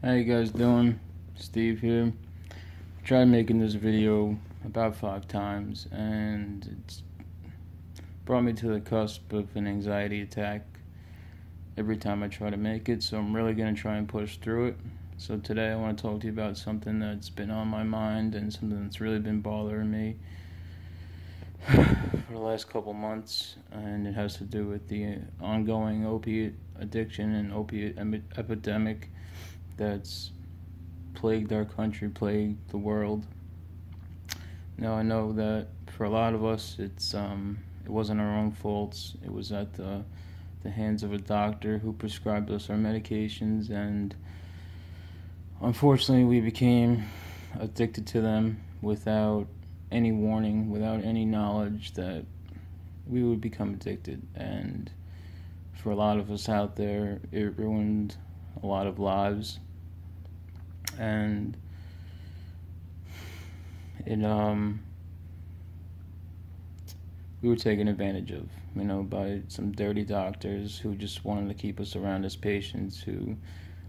How you guys doing? Steve here. Tried making this video about 5 times and it's brought me to the cusp of an anxiety attack every time I try to make it, so I'm really going to try and push through it. So today I want to talk to you about something that's been on my mind and something that's really been bothering me for the last couple months, and it has to do with the ongoing opiate addiction and opiate epidemic that's plagued our country, plagued the world. Now I know that for a lot of us, it wasn't our own faults. It was at the hands of a doctor who prescribed us our medications, and unfortunately we became addicted to them without any warning, without any knowledge that we would become addicted. And for a lot of us out there, it ruined a lot of lives, and we were taken advantage of, by some dirty doctors who just wanted to keep us around as patients, who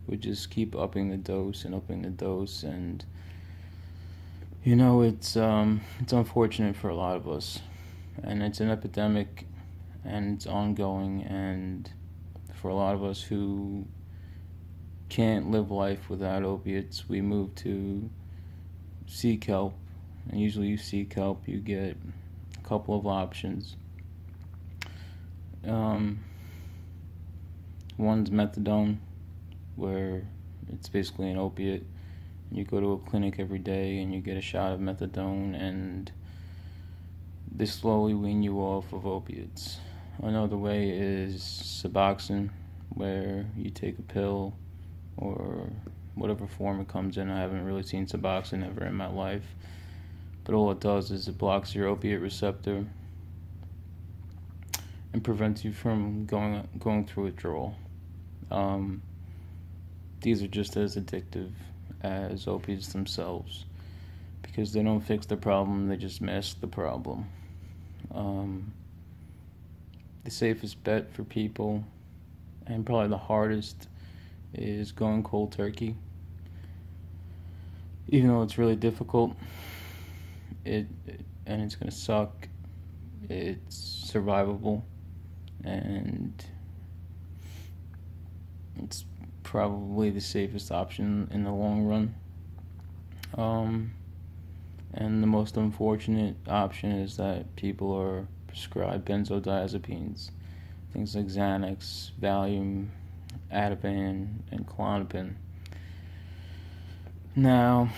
would just keep upping the dose and upping the dose. And it's unfortunate for a lot of us, and it's an epidemic, and it's ongoing. And for a lot of us who can't live life without opiates, we move to seek help. And usually you seek help, you get a couple of options. One's methadone, where it's basically an opiate. You go to a clinic every day and you get a shot of methadone, and they slowly wean you off of opiates. Another way is Suboxone, where you take a pill or whatever form it comes in. I haven't really seen Suboxone ever in my life, but all it does is it blocks your opiate receptor and prevents you from going through withdrawal. These are just as addictive as opiates themselves, because they don't fix the problem, they just mask the problem. The safest bet for people, and probably the hardest, is going cold turkey. Even though it's really difficult, and it's gonna suck, it's survivable, and it's probably the safest option in the long run. And the most unfortunate option is that people are prescribed benzodiazepines, things like Xanax, Valium, Ativan, and Klonopin. Now,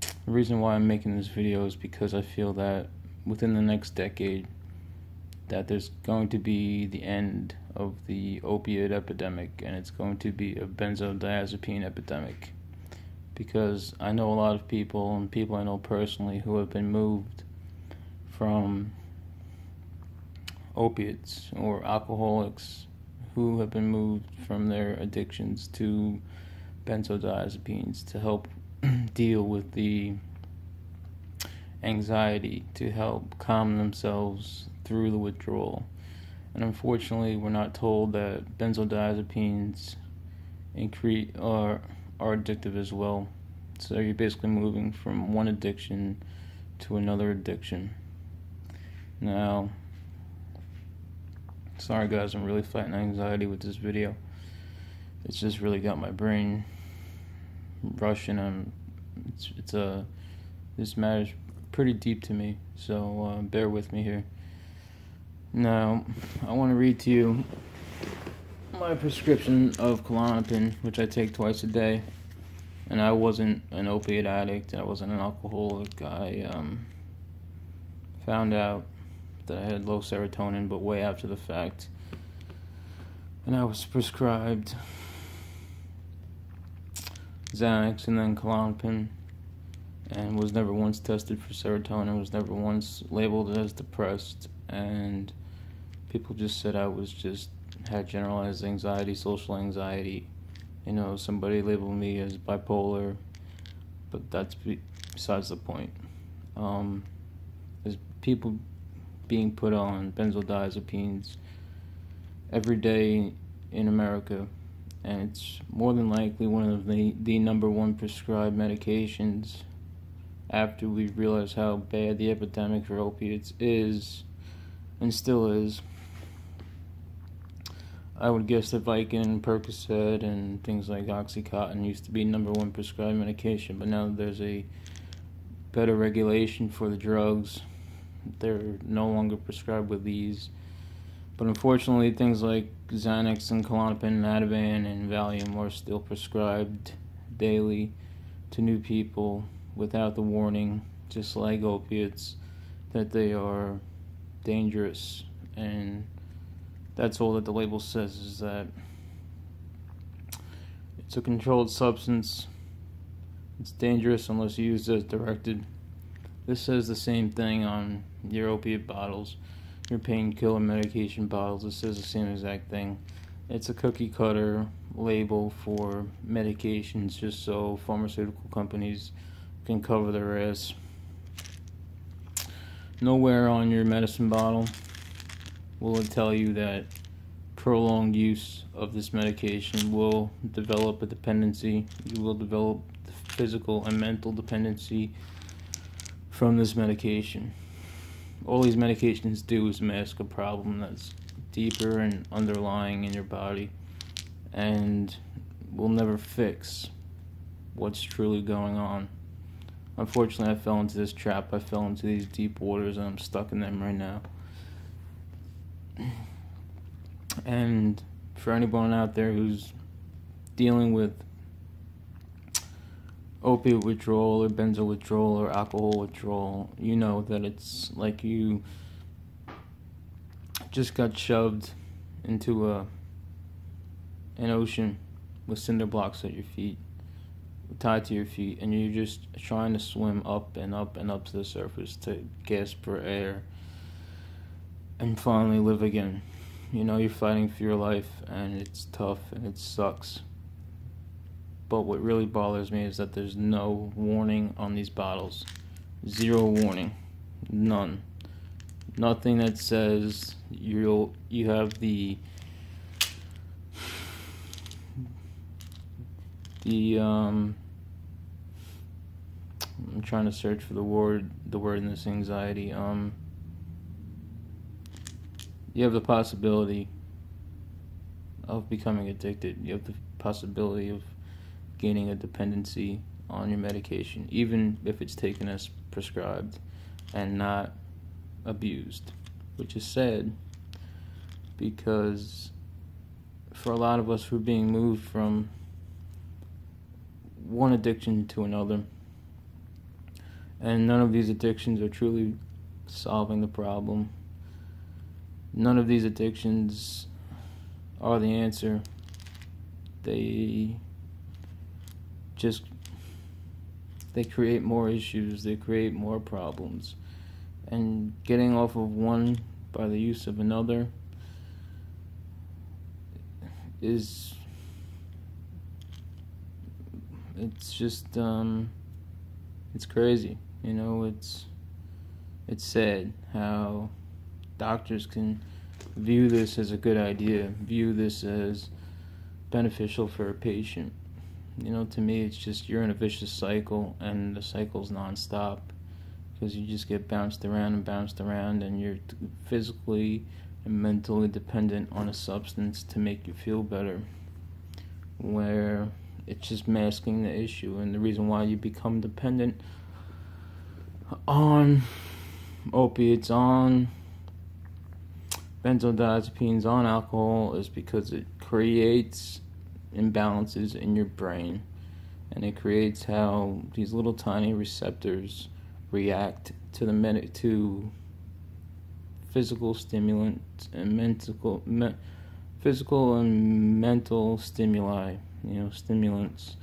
the reason why I'm making this video is because I feel that within the next decade, that there's going to be the end of the opiate epidemic, and it's going to be a benzodiazepine epidemic. Because I know a lot of people, and people I know personally, who have been moved from opiates, or alcoholics who have been moved from their addictions to benzodiazepines to help deal with the anxiety, to help calm themselves through the withdrawal. And unfortunately, we're not told that benzodiazepines are addictive as well. So you're basically moving from one addiction to another addiction. Now, sorry guys, I'm really fighting anxiety with this video. It's just really got my brain rushing. This matter's pretty deep to me, so bear with me here. Now, I want to read to you my prescription of Klonopin, which I take twice a day. And I wasn't an opiate addict, I wasn't an alcoholic. I found out that I had low serotonin, but way after the fact. And I was prescribed Xanax and then Klonopin, and was never once tested for serotonin, was never once labeled as depressed, and people just said I had generalized anxiety, social anxiety. Somebody labeled me as bipolar, but that's besides the point. There's people being put on benzodiazepines every day in America, and it's more than likely one of the number one prescribed medications after we realize how bad the epidemic for opiates is and still is. I would guess that Vicodin, Percocet, and things like Oxycontin used to be number one prescribed medication, but now that there's a better regulation for the drugs, they're no longer prescribed with these. But unfortunately, things like Xanax and Klonopin and Ativan and Valium are still prescribed daily to new people without the warning, just like opiates, that they are dangerous. And that's all that the label says, is that it's a controlled substance. It's dangerous unless used as directed. This says the same thing on your opiate bottles, your painkiller medication bottles. It says the same exact thing. It's a cookie cutter label for medications just so pharmaceutical companies can cover their ass. Nowhere on your medicine bottle will it tell you that prolonged use of this medication will develop a dependency. You will develop physical and mental dependency from this medication. All these medications do is mask a problem that's deeper and underlying in your body, and will never fix what's truly going on. Unfortunately, I fell into this trap. I fell into these deep waters, and I'm stuck in them right now. And for anyone out there who's dealing with opiate withdrawal or benzo withdrawal or alcohol withdrawal, you know that it's like you just got shoved into an ocean with cinder blocks at your feet, tied to your feet, and you're just trying to swim up and up and up to the surface to gasp for air and finally live again. You know, you're fighting for your life, and it's tough and it sucks. But what really bothers me is that there's no warning on these bottles. Zero warning. None. Nothing that says you have the I'm trying to search for the word in this anxiety. You have the possibility of becoming addicted. You have the possibility of gaining a dependency on your medication, even if it's taken as prescribed and not abused, which is sad, because for a lot of us, we're being moved from one addiction to another, and none of these addictions are truly solving the problem. None of these addictions are the answer. They create more issues, they create more problems, and getting off of one by the use of another is, it's just it's crazy. You know, it's sad how doctors can view this as a good idea, view this as beneficial for a patient. You know, to me, it's just, you're in a vicious cycle, and the cycle's non-stop, because you just get bounced around, and you're physically and mentally dependent on a substance to make you feel better, where it's just masking the issue. And the reason why you become dependent on opiates, on benzodiazepines, on alcohol, is because it creates imbalances in your brain, and it creates how these little tiny receptors react to to physical stimulants and physical and mental stimuli. You know, stimulants.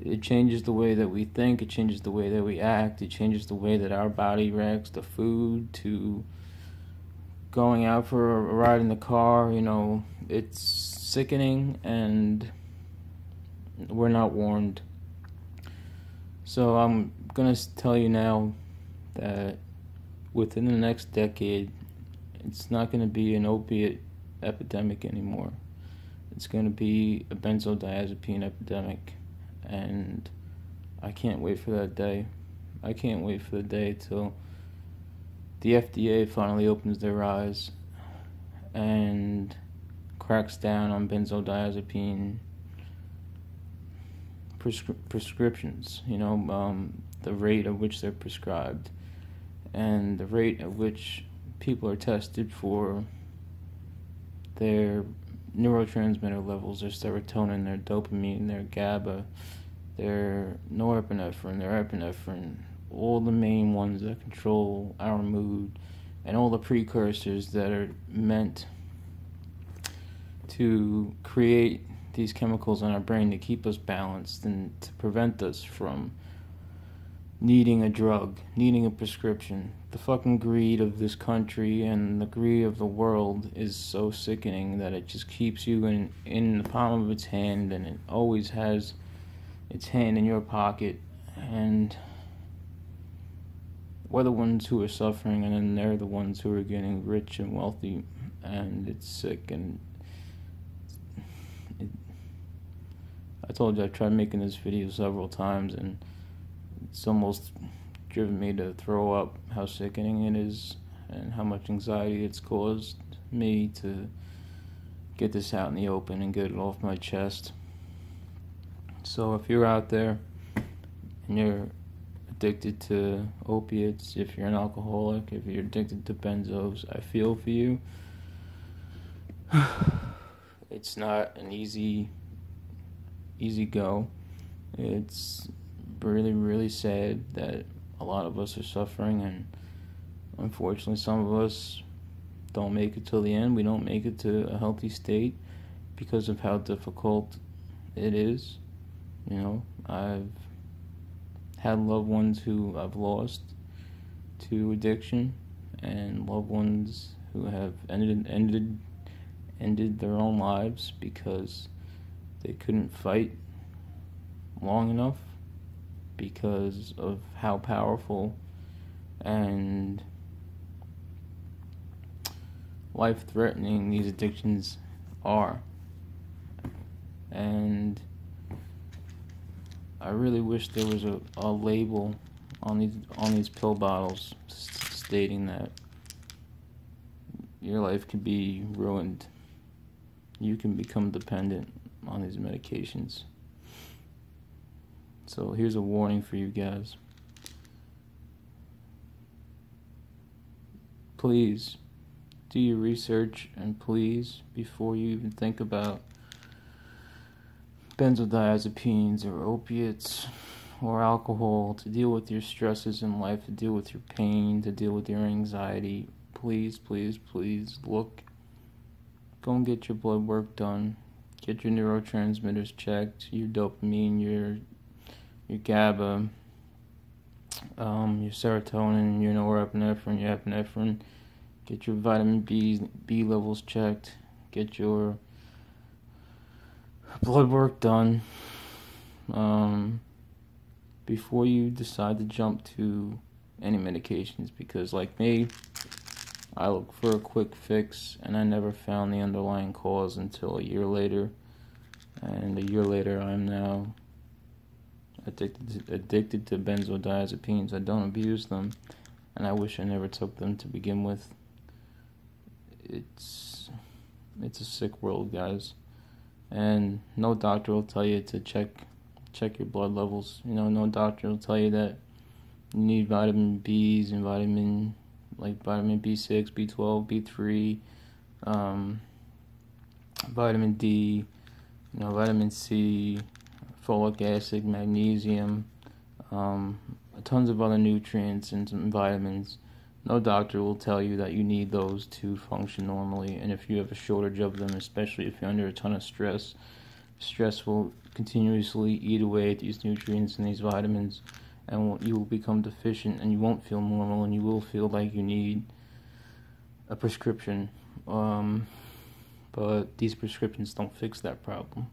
It changes the way that we think. It changes the way that we act. It changes the way that our body reacts to food, to going out for a ride in the car. You know, it's sickening, and we're not warned. So I'm gonna tell you now that within the next decade, it's not gonna be an opiate epidemic anymore. it's going to be a benzodiazepine epidemic, and I can't wait for that day. I can't wait for the day till the FDA finally opens their eyes and cracks down on benzodiazepine prescriptions, the rate at which they're prescribed and the rate at which people are tested for their neurotransmitter levels, their serotonin, their dopamine, their GABA, their norepinephrine, their epinephrine, all the main ones that control our mood, and all the precursors that are meant to create these chemicals in our brain to keep us balanced and to prevent us from needing a drug, needing a prescription. The fucking greed of this country and the greed of the world is so sickening that it just keeps you in the palm of its hand, and it always has its hand in your pocket, and we're the ones who are suffering, and then they're the ones who are getting rich and wealthy, and it's sick. And I told you I tried making this video several times, and it's almost driven me to throw up how sickening it is and how much anxiety it's caused me to get this out in the open and get it off my chest. So if you're out there and you're addicted to opiates, if you're an alcoholic, if you're addicted to benzos, I feel for you. It's not an easy go. It's really, really sad that a lot of us are suffering, and unfortunately some of us don't make it till the end. We don't make it to a healthy state because of how difficult it is. I've had loved ones who I've lost to addiction, and loved ones who have ended their own lives because they couldn't fight long enough because of how powerful and life-threatening these addictions are. And I really wish there was a label on these pill bottles stating that your life could be ruined. You can become dependent on these medications. So here's a warning for you guys. Please do your research, and please, before you even think about benzodiazepines or opiates or alcohol to deal with your stresses in life, to deal with your pain, to deal with your anxiety, please, please, please look. Go and get your blood work done. Get your neurotransmitters checked, your dopamine, your GABA, your serotonin, your norepinephrine, your epinephrine. Get your vitamin B levels checked. Get your blood work done before you decide to jump to any medications, because like me, I look for a quick fix and I never found the underlying cause until a year later, and a year later I'm now addicted to benzodiazepines. I don't abuse them, and I wish I never took them to begin with. It's a sick world, guys. And no doctor will tell you to check your blood levels. No doctor will tell you that you need vitamin B's and vitamin B6, B12, B3, vitamin D, vitamin C, folic acid, magnesium, tons of other nutrients and some vitamins. No doctor will tell you that you need those to function normally, and if you have a shortage of them, especially if you're under a ton of stress, stress will continuously eat away at these nutrients and these vitamins, and you will become deficient, and you won't feel normal, and you will feel like you need a prescription. But these prescriptions don't fix that problem.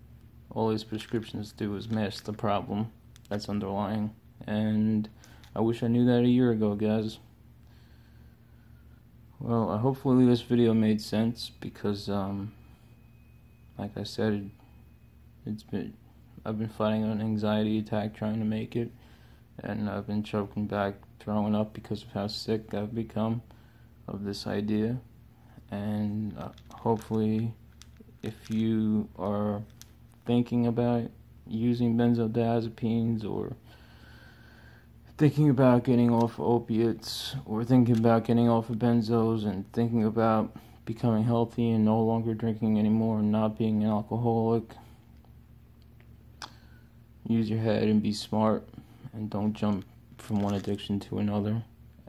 All these prescriptions do is mask the problem that's underlying, and I wish I knew that a year ago, guys. Well, hopefully this video made sense, because I like I said, I've been fighting an anxiety attack trying to make it, and I've been choking back, throwing up because of how sick I've become of this idea. And hopefully, if you are thinking about using benzodiazepines, or thinking about getting off opiates, or thinking about getting off of benzos, and thinking about becoming healthy and no longer drinking anymore and not being an alcoholic, use your head and be smart, and don't jump from one addiction to another,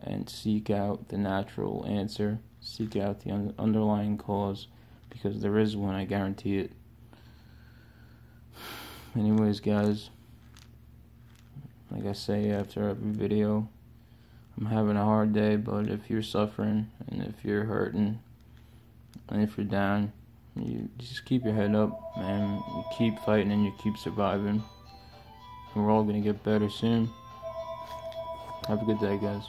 and seek out the natural answer, seek out the underlying cause, because there is one, I guarantee it. Anyways, guys, like I say after every video, I'm having a hard day, but if you're suffering, and if you're hurting, and if you're down, you just keep your head up, man. You keep fighting and you keep surviving. And we're all gonna get better soon. Have a good day, guys.